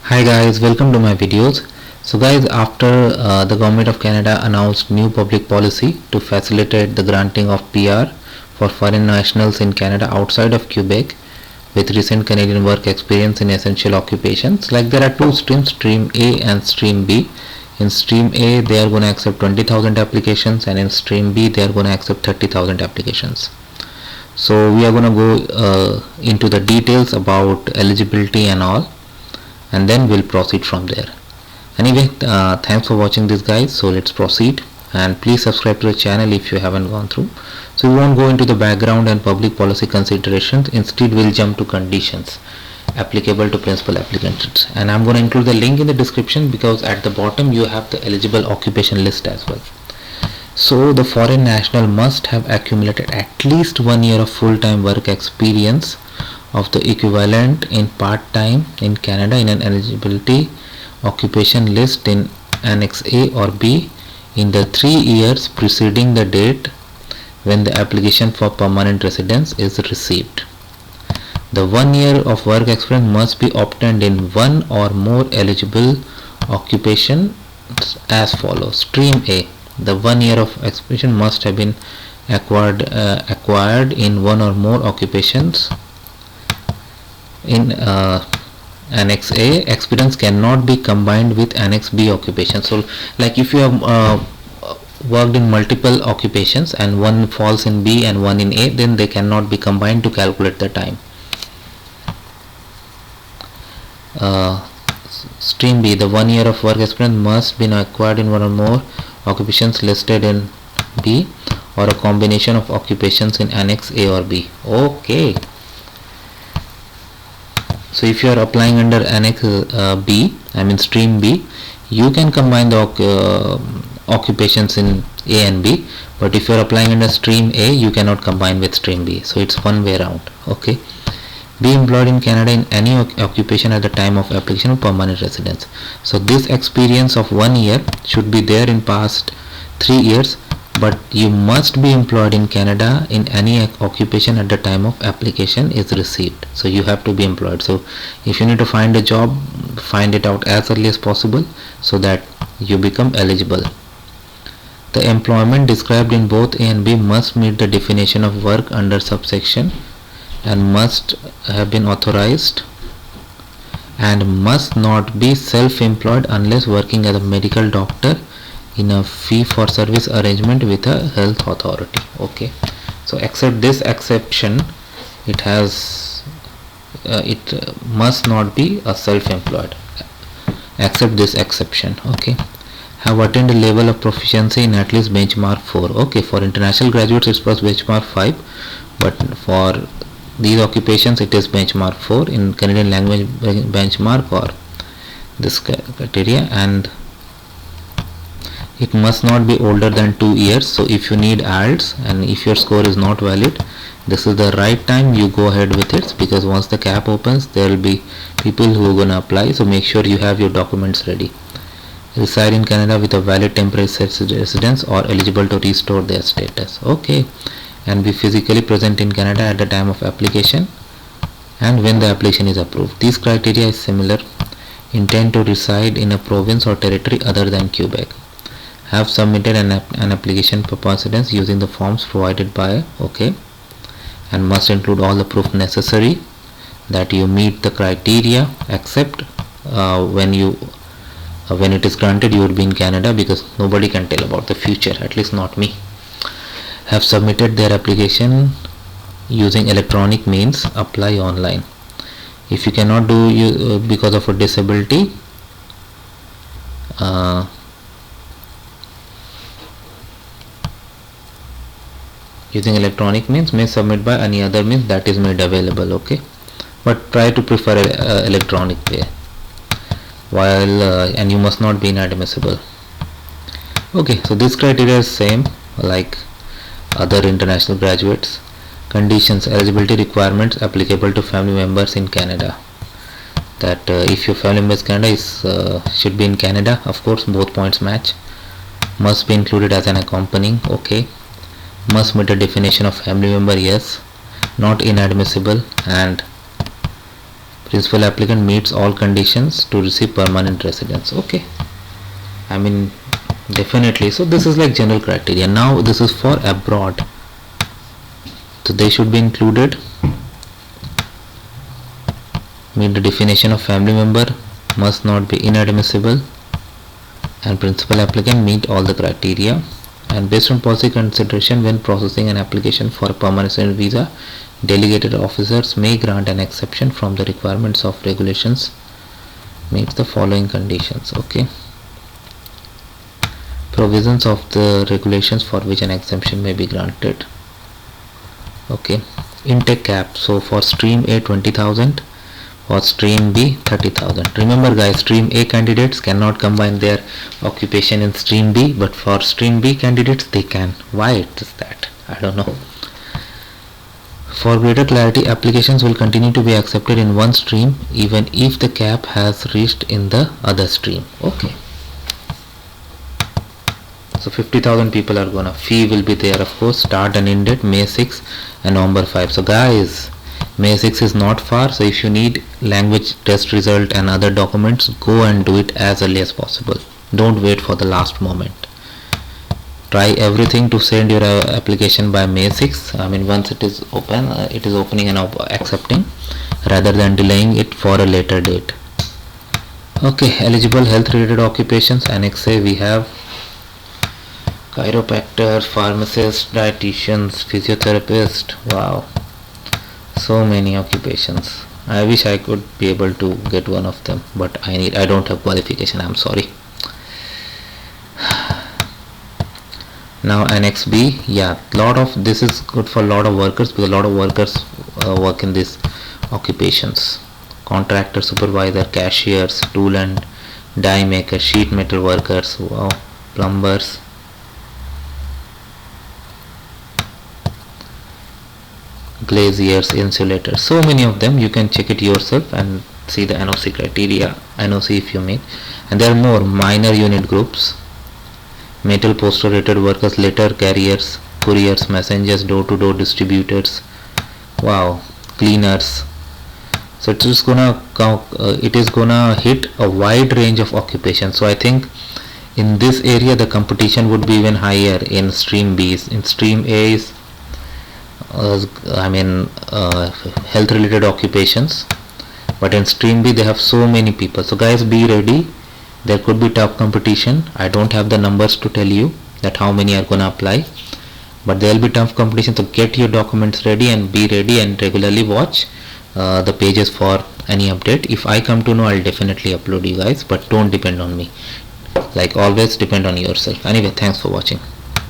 Hi guys, welcome to my videos. So guys, after the government of Canada announced new public policy to facilitate the granting of PR for foreign nationals in Canada outside of Quebec with recent Canadian work experience in essential occupations, like there are two streams, stream A and stream B. In stream A they are going to accept 20,000 applications, and in stream B they are going to accept 30,000 applications. So we are going to go into the details about eligibility and all, and then we'll proceed from there. Anyway, thanks for watching this guys. So let's proceed, and please subscribe to the channel if you haven't gone through. So we won't go into the background and public policy considerations. Instead we'll jump to conditions applicable to principal applicants, and I'm going to include the link in the description because at the bottom you have the eligible occupation list as well. So the foreign national must have accumulated at least 1 year of full-time work experience of the equivalent in part-time in Canada in an eligibility occupation list in Annex A or B in the 3 years preceding the date when the application for permanent residence is received. The 1 year of work experience must be obtained in one or more eligible occupations as follows. Stream A. The 1 year of experience must have been acquired in one or more occupations in Annex A. Experience cannot be combined with Annex B occupation. So like if you have worked in multiple occupations and one falls in B and one in A, then they cannot be combined to calculate the time. Stream B. The 1 year of work experience must be acquired in one or more occupations listed in B or a combination of occupations in Annex A or B. Okay. So if you are applying under Annex B, I mean stream B, you can combine the occupations in A and B, but if you are applying under stream A, you cannot combine with stream B. So it's one way around. Okay. Be employed in Canada in any occupation at the time of application of permanent residence. So this experience of 1 year should be there in past 3 years, but you must be employed in Canada in any occupation at the time of application is received. So you have to be employed. So if you need to find a job, find it out as early as possible so that you become eligible. The employment described in both A and B must meet the definition of work under subsection and must have been authorized and must not be self-employed unless working as a medical doctor in a fee for service arrangement with a health authority. Okay, so except this exception, it has it must not be a self-employed except this exception. Okay, have attained a level of proficiency in at least benchmark 4. Okay, for international graduates it was benchmark 5, but for these occupations it is benchmark 4 in Canadian language benchmark or this criteria, and it must not be older than 2 years. So if you need IELTS and if your score is not valid, this is the right time you go ahead with it, because once the cap opens there will be people who are gonna apply. So make sure you have your documents ready. Reside in Canada with a valid temporary residence or eligible to restore their status. Okay, and be physically present in Canada at the time of application and when the application is approved. These criteria is similar. Intend to reside in a province or territory other than Quebec. Have submitted an application for residence using the forms provided by okay, and must include all the proof necessary that you meet the criteria, except when it is granted you would be in Canada, because nobody can tell about the future, at least not me. Have submitted their application using electronic means, apply online. If you cannot do because of a disability, using electronic means, may submit by any other means that is made available. Okay, but try to prefer electronic way while and you must not be inadmissible. Okay, so this criteria is same like other international graduates. Conditions, eligibility requirements applicable to family members in Canada. That if your family member is Canada is should be in Canada, of course both points match. Must be included as an accompanying. Okay, must meet a definition of family member. Yes, not inadmissible, and Principal applicant meets all conditions to receive permanent residence. Okay, I mean definitely. So this is like general criteria. Now this is for abroad, so they should be included. Meet the definition of family member, must not be inadmissible, and principal applicant meet all the criteria. And based on policy consideration, when processing an application for a permanent resident visa, delegated officers may grant an exception from the requirements of regulations meets the following conditions. Okay, provisions of the regulations for which an exemption may be granted. Okay, intake cap. So for stream A 20,000, for stream B 30,000. Remember guys, stream A candidates cannot combine their occupation in stream B, but for stream B candidates they can. Why it is that? I don't know. For greater clarity, applications will continue to be accepted in one stream even if the cap has reached in the other stream. Okay. So 50,000 people are gonna, fee will be there of course, start and end date May 6 and November 5. So guys, May 6 is not far, so if you need language test result and other documents, go and do it as early as possible. Don't wait for the last moment. Try everything to send your application by May 6. I mean once it is open, it is opening and accepting, rather than delaying it for a later date. Okay, eligible health related occupations. Annex A we have chiropractor, pharmacist, dietitians, physiotherapist. Wow, so many occupations. I wish I could be able to get one of them, but I don't have qualification. I'm sorry. Now Annex B, yeah, lot of this is good for a lot of workers, because a lot of workers work in these occupations. Contractor, supervisor, cashiers, tool and die maker, sheet metal workers, wow, plumbers, glaziers, insulators, so many of them. You can check it yourself and see the NOC criteria, NOC if you meet. And there are more minor unit groups: metal poster rated workers, letter carriers, couriers, messengers, door-to-door distributors, wow, cleaners. So it is gonna hit a wide range of occupations. So I think in this area the competition would be even higher in stream B. In stream A is health related occupations, but in stream B they have so many people. So guys, be ready, there could be tough competition. I don't have the numbers to tell you that how many are gonna apply, but there will be tough competition. So get your documents ready and be ready, and regularly watch the pages for any update. If I come to know, I'll definitely upload you guys, but don't depend on me. Like always, depend on yourself. Anyway, thanks for watching.